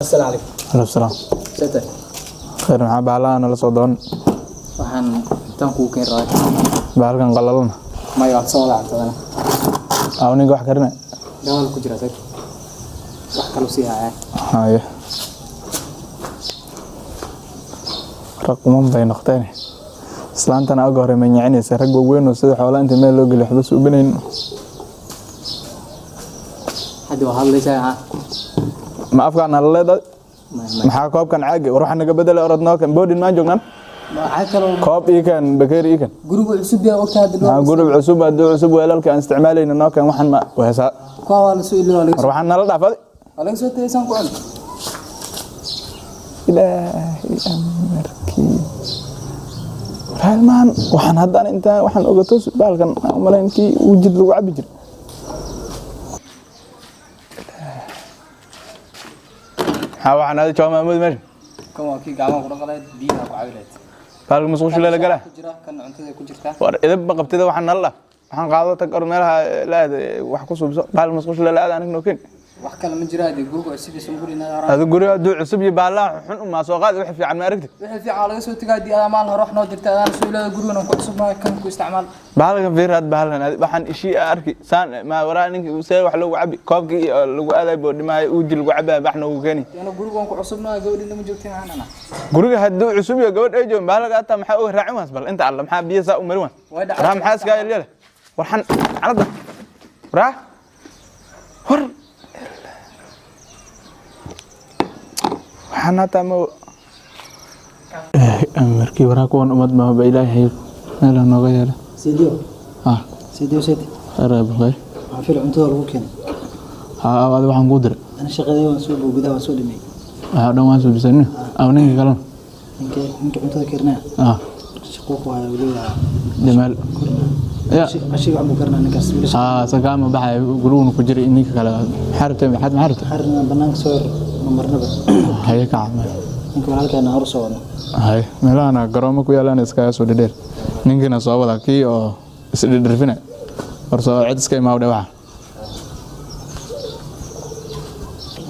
السلام عليكم. عليكم السلام. ستة. خير maxaa bahala nala soo doon. waxaan tan ku keen raay. Bahalkan qalalna. Ma yaad soo laacdana. Awniga wax karina. Dawal ku jira tag. wax kale si haya. Haye. Raqman bay noqdeen. Islaantana ugu hore ma yacinaysa rag weyn oo sida xoolaha inta meel loo geliyo xubus u binayn. Hadda waxa la leeyahay ma afkaan la leedahay. maxaa koobkan caag war waxa naga bedelay orodnoo kan boodin ma joognan. koob ii kan bakeeri ii kan guriga cusub yaa waqti hadda loo guriga cusub hadda cusub weelalka aan isticmaalayna noo kan waxan ma waysa koob la soo ilaalay waxan nala dhaafay walaga soo teesan ku cun ilaahi amarki halmaan waxan haddana inta waxan oga toos baalkan umaleyntii wujid lagu cabi jir waxan hada jooma mud meesha kan waa kii gacmaha ku dhaqaday biyaha ku cabileed baalka masquush la gala ku jira kan cuntada ku jirta war idab qabtida waxan nala waxan qaado tag or meelaha laad wax ku suubso baal masquush la aad aniga noo keen wax kale ma jira hadii guriga cusub iyo guriga hada guriga duu cusub iyo baalaha xun uma soo qaad wax fiican ma aragtid wixii fiican laga soo tagay hadii aad maal hore wax noo dirta adaan soo ilaa guriga ku cusub ma kan ku isticmaal baalkan fiirad baalan waxan ishii arki saan ma waraa ninki say wax lagu cabi koobkii lagu aaday boodhimaay uu jil lagu cabaa baxna uu keeni yana guriga ku cusubna gabadhina ma joogteen aanana guriga haduu cusub iyo gabadh ay joog baalaga ata maxaa u raacin waas bal inta alla maxaa biyo saa u marin waas maxaa iska yeelay waxan calada raa hor waxana tamo amarkii waraa kuwan umad ma ba ilaahay meel nooga yeelay sidiyo sidi arab way afil cuntada lagu keenay aad waxaan ku diray ana shaqadeey waan soo gudaha waan soo dhimay dhan waan soo bisayna ninka kale ninka cuntada keenay shaqo ku hayo waliba dimal ya ashiga abu karna ninkaas sagama baxay guluun ku jiray ninka kale xartay maxad maxartay xarna banaanka soo marnaba haye ka camal ninka walaalkeena hor soo wada haye meelana garoomo ku yaalaan iska soo dhadheer ninkina soo wada kii oo is dhirfina war soo cid iska imaawday waxa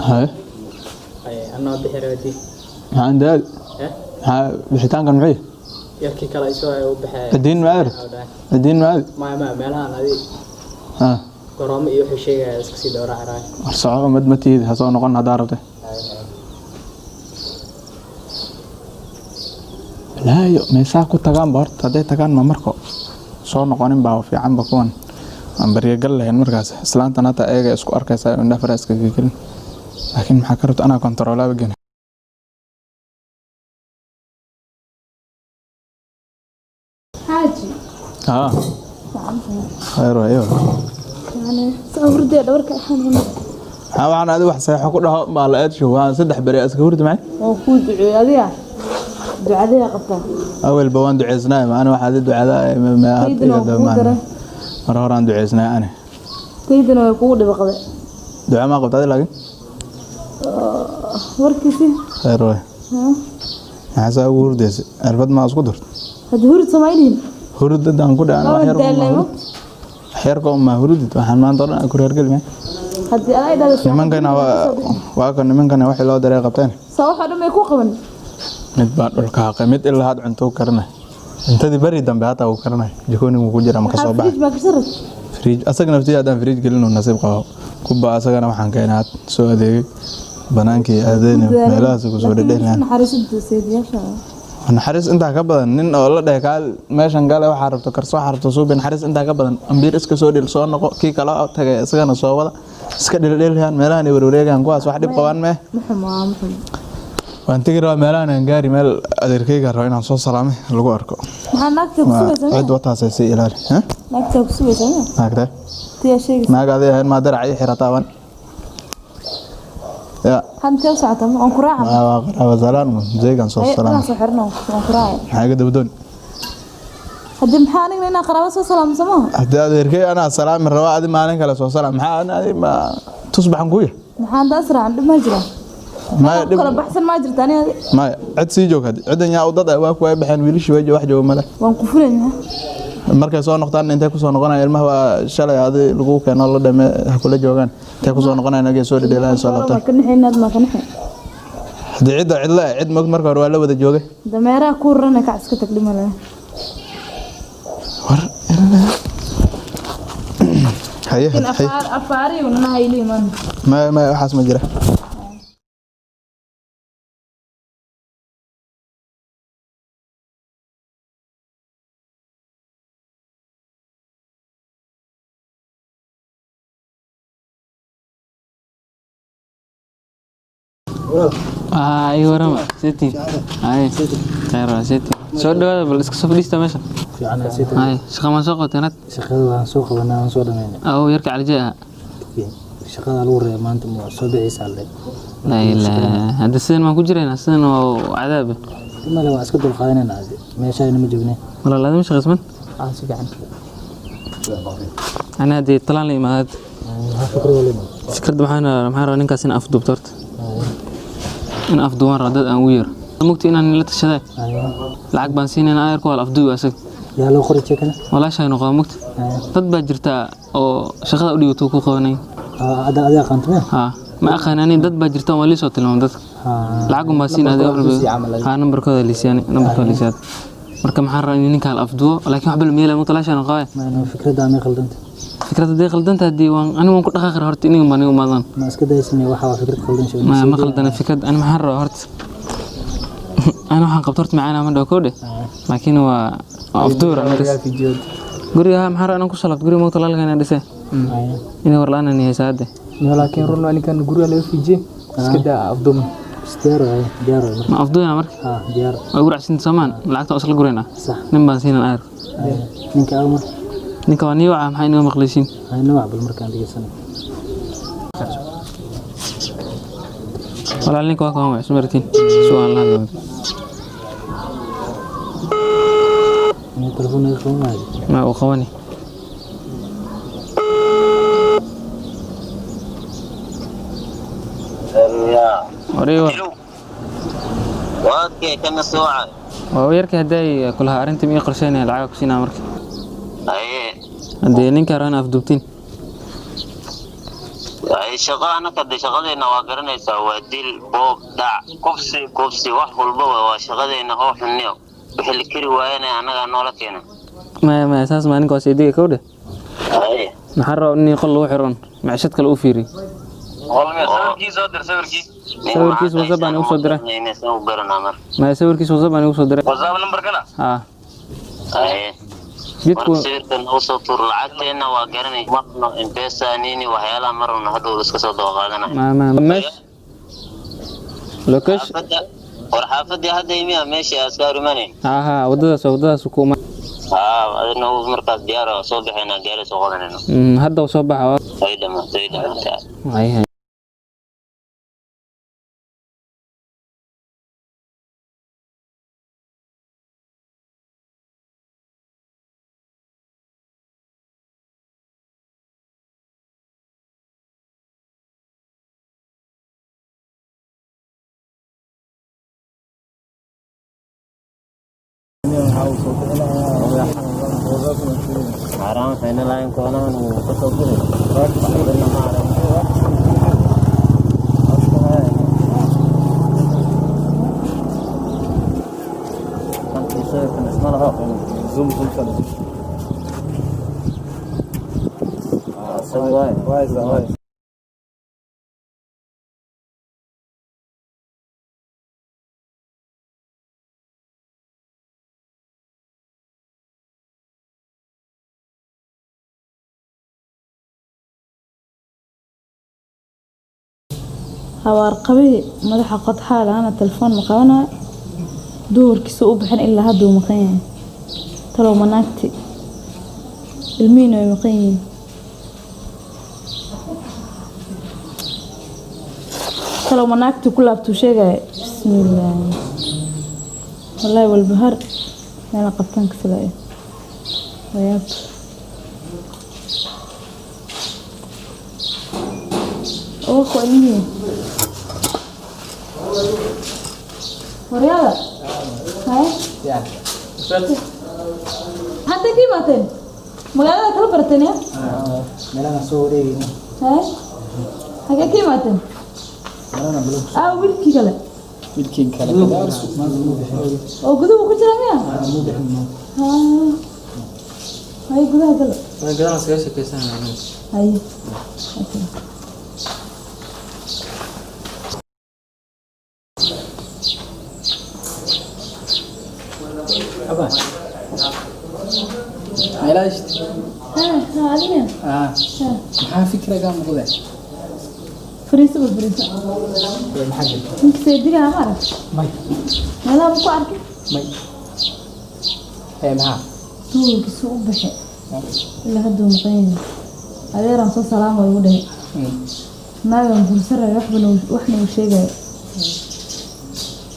haye ana bixiradi عندها بحيتان معي يركي كلا يسوي وبحي الدين معي الدين معي ما مالها هذه قرام يوحي شيء اسكسي دورة عراي الصعوبة مدمتي حسوا نقولنا دارته لا يو ميساكو تغان بارت هذا تغان ما مركو soo noqonin baa fiican ba kuwan aan bariya gal lahayn markaas islaantana ta eega isku arkaysa in dhafaraska gelin laakiin maxaa ka rabta ana kontroolaba gen حاجي خير ايوه يعني صورتي دورك الحين waxaan aad wax sax ku dhaho baa la eed waan saddex bari aska hurdi macay oo ku duceeyay ducadii qabta awal bawaan duceysnaa ma ana waxa ducada ma hadda mar horaan duceysnaa ana kaydina way kugu dhibaqday duca ma qabtay laakiin warkiisi khayr way maxaa ugu hurdeysay albad ma isku durto hada hurd Soomaaliin hurdadaan ku dhaana xeerka ma hurdid waxaan maanta dhan ku reer galmay hadii ay dhalisay nimankana waa kan nimankana wax loo dareey qabteen soo waxa dhamay ku qaban mid baa dhulka haqay mid ilaa had cunto karnay intadii bari dambe hata uu karnay jikoonigu ku jira ma ka soo baxay fridge asagana naftiisa hadaan fridge gelino nasiib qabo kuba asagana waxaan keenay soo adeegay banaankii aadeen meelahaas ku soo dhadheeyaan naxariis inta ka badan nin oo la dheekaal meeshan gale waxa rabto karso xarto soo bin naxariis inta ka badan ambiir iska soo dhil soo noqo kii kala tagay asagana soo wada iska dhildhilayaan meelahan ay wareegaan kuwaas wax dhib qabaan ma waan tigiraa meelahan aan gaari meel adeerkayga rabo inaan soo salaamay lagu arko maxaa naagta ku sugaysaa cid wataasay si ilaali naagta ku sugaysaa naagta tiya sheegay naagada ay ma daracay xirataan يا حنت وسعت أنا كراعة وزلان زي كان صوص سلام أنا صحرنا كراعة حاجة دبدون هدي محانك لنا قرابة صوص سلام سماه هدي أدركي أنا سلام من رواد ما عليك على صوص سلام أنا ما تصبح نقوي محان أسرع عند ما يجرى ما كل بحسن ما يجرى تاني هذه ما عد سيجوك هدي عدنا يا أوضاع واك بحن ويلش وجه واحد وملا وانقفلين markay soo noqdaan intay ku soo noqonayaan ilmaha shalay aday lagu keenay la dhame kula joogan intay ku soo noqonayaan inay soo dhidheelaan soo laabtaan kan xinaad ma kan xin hadii cid moog marka hore waa la wada joogay dameeraha ku rarana ka iska tagdhima leh war haye afaari una hayliman ma waxaas ma jira ay warama siti ay khayra siti soo dhawaada bal iska soo fadhiista meesha fiicana siti ay shaqa ma soo qotanad shaqada waan soo qabanaa waan soo dhameynaa oo yarka calijeeha shaqada lagu reebay maanta ma soo bixisa leh la ilaa hada sideen ma ku jireenaa sideen oo cadaab mala waa iska dul qaadanayna meesha inama joognay wala laadin shaqisman si fiican ana hadii talaan la imaad fikrad maxaan ninkaas in afduubto in afduwan radad aan u yeer mugti inaan la tashaday lacag baan siinayna ayarku wal afduub asag yaa loo qoray jeekana walaashay noqon mugti dad baa jirta oo shaqada u dhigato ku qabanay ada qantime ma aqaanani dad baa jirta oo liisoo tilmaam dad lacag ma siinayay numberkooda liisani marka maxaan rabaa in ninka afduwo laakiin wax bal meel ma talaashan qaba ma fikrada ma khaldanta fikrada khaldanta diiwaan anigu ku dhaqaaqir horta inuu ma nigu maadan ma iska daysanay waxa fikrad khaldan shay ma khaldana fikrad ana maxaan rabaa horta ana waxaan qabto horta macana ma dhaw koode laakiin waa afduura guriga maxaan rabaa ku salaf guriga ma talaalkana dhisay inay warlaan inay haysaade laakiin run ani kan guriga laga fiijay iska daa afduuma diyaar ma afduuna marka diyaar way guracsin samaan lacagta asal gurayna sax nin baan siinan ayr ninka waa niyo maxay inoo maqlaysin ayna wax bal markaan dhigeysan wala ninka waa kaan wax sumartiin su'aal la hadlo ni telefoon ay qowmay ma oo qawani وادكي كنا سوعة ويركي هداي كلها أرنتم إيه قرشين العاق سينا مرك أيه هدي نينك رانا أفدوبتين أي شغلنا كده شغلنا واقرنا يسوى ديل بوب دع كوفسي وحول بوا وشغلنا هو حنيو بحل كري وين أنا نولك هنا ما أساس ما نقول سيدي كوده أيه نحرر إني قل وحرون معشتك الأوفيري والله سويركيس أدر سويركيس وزب أنا أوصل درة ما سويركيس وزب أنا أوصل درة وزب نمبر كنا أيه جدكم سويركن أوصل طور العقلنا واقرني مرنا إمبيسا نيني وحيالا مرنا هدول اسكسر دوغادنا ما مش لوكش ورحافظ يا هذا يميا ماشي أسكار مانين وددا سكوما أنا مركز ديار صبح هنا جالس وغلنا هذا وصبح سيدا ما أي حرام حين لا يمكن أن تصبره بدنا ما كان يصير كان اسمه له زوم كان سواي واي hawaar qabay madaxa qodxaal ana telefoon ma qabana duurkiisa u bixin ilaa hadda uu maqan yahay talow manaagti ilmihiina way maqan yihiin talow manaagti ku laabtuu sheegaya bismillaah wallaahi walbahar meela qabtaan ka filaya wayaab oo ku ilmihiin ورياضة هاي حتى كيف ماتن مقالة كلا برتني ملنا سوري هاي حاجة كيف ماتن ملنا بلوك ويلكي كلا midkiin kale kadaars oo guduhu ku jira miya hay gudaha gal ma garan iskaga sheekaysanayaan hay aba علاج عليا maxaa fikraga muuqda فريسة بالفريسة maxaa انت سيدي يا عمر may ما لا بكو عارف may maxaa تو كسو بخي إلا هدو مقين هذا رأسه سلام ويوده ما ينزل سر يحبنا وإحنا وشيء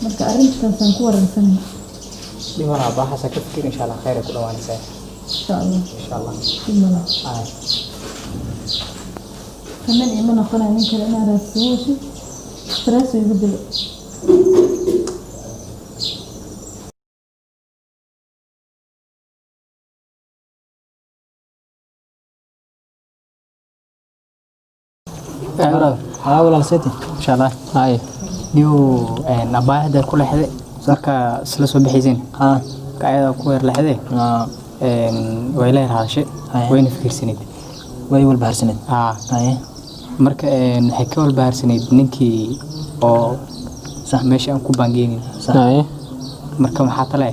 marka arintan ku waransanay dhibana baaxa ka fikir insha Allah khayr ku dhawaanaysa insha Allah imana kaman imana qana nin kale inaan raasiyo stress igu dilo walaal seeti insha Allah hay niyo nabaahda ku leexday marka isla soo bixiseen kaayada ku weer leexday way leeyahay wayna fikirsaneed way wal baarsaneed hay marka waxay ka wal baarsaneed ninkii oo sax meesha aan ku baangeenin hay marka waxa tale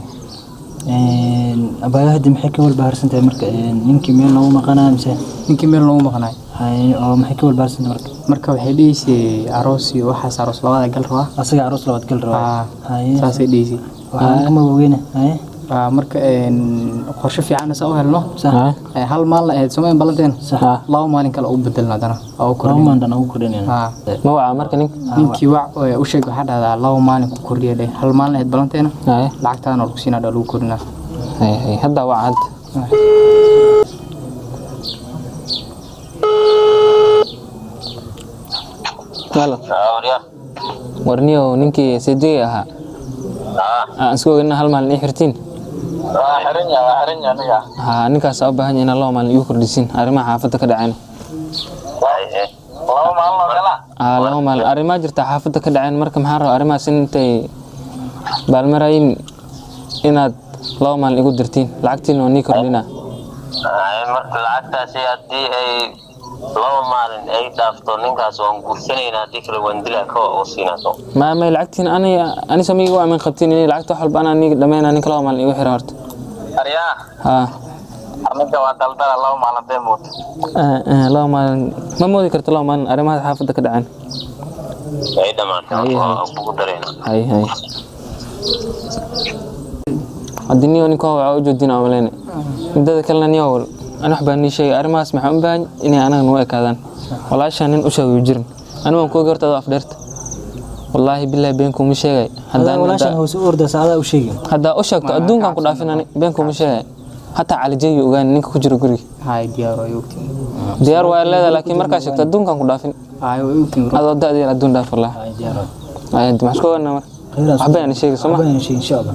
abaahda maxay ka wal baarsantahay marka ninkii meel loo maqanaa mise ninkii meel loo maqanaa hay oo maxay ka wal baarsantahay marka waxay dhiisay aroos iyo waxa aroos labada gal raba asaga aroos labada gal raba hay saasay dhiisay waxaan kama ogeena hay marka qorshe fiican sa u helno hal maalin ahayd Soomaaliya balanteen laba maalin kale u bedelna dana oo kordhin oo kordhinayna ma waxa marka ninkii wax u sheeg waxa dhahdaa laba maalin ku kordhiyay hal maalin ahayd balanteena lacagtaan oo ku siinaa lagu kordhina hay hadda waa cad Halo. Warniyo ninkii sidii ahaa. Aan soo ogna hal maalin xirtiin. xiranya aniga. Ninkaas u baahan in loo maalin uu kordhisin arrimaha xaafadda ka dhaceen. laba maalin oo kala. Laba maalin arrimaha jirta xaafadda ka dhaceen marka maxaa rabo arrimahaas intay baalmarayn inaad laba maalin igu dirtiin lacagtiin oo nii kordhina. marka lacagtaasi hadii ay laba maalin ay dhaafto ninkaas oo guursanayna dikra wandila ka oo siinato ma lacagtiin ani samiigo aman qabtiin in lacagta xalba ani dhameena ninka laba maalin igu xira horta ariya aniga waa daldala laba maalin deemood laba maalin ma moodi karto laba maalin arrimaha xaafadda ka dhaceen ay dhamaatay oo ugu dareena hay adiniyo ninka waa u joodina awleena midda kale niyo أنا أحب شيء أرماس محمد بان إني أنا نوع كذا والله عشان أشوي يجرن أنا ما كوجر تضاف درت والله بالله بينكم شيء هذا ولا عشان هو سؤال هذا أو شيء هذا أشك أدون كان كل عارفين بينكم شيء حتى على جي وجان نيك كجرو جري هاي ديار ويوكتي ديار ولا لكن مركز شك أدون كان كل عارفين هاي ويوكتي هذا ده ديار أدون ده والله هاي ديار هاي أنت مشكور أنا أحب شيء سمع شيء إن شاء الله